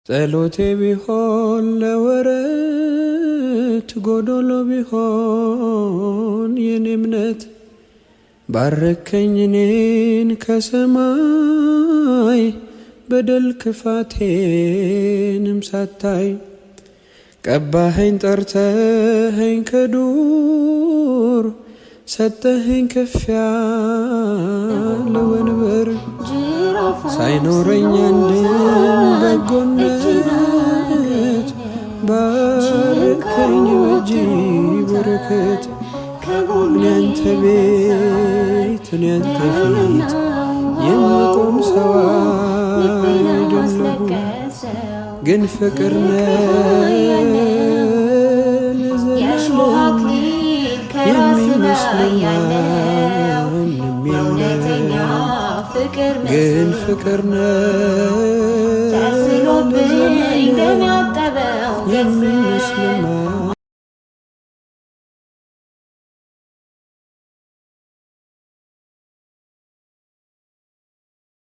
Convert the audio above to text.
ጸሎቴ ቢሆን ለወረት ጎዶሎ ቢሆን የኔ እምነት ባረከኝ እኔን ከሰማይ በደል ክፋቴንም ሳታይ ቀባኸኝ ጠርተኸኝ ከዱር ሰጠኸኝ ከፍ ያለ ወንበር ሳይኖረኝ አንድም በጎነት ባረከኝ በእጅ በረከት እኔ አንተ ቤት እኔ አንተ ፊት የምቆም ሰው አይደለሁም ግን ፍቅር ነህ ለዘላለም የሚመስል ማንም የለም ግን ፍቅር ነህ ለዘላለም የሚመስል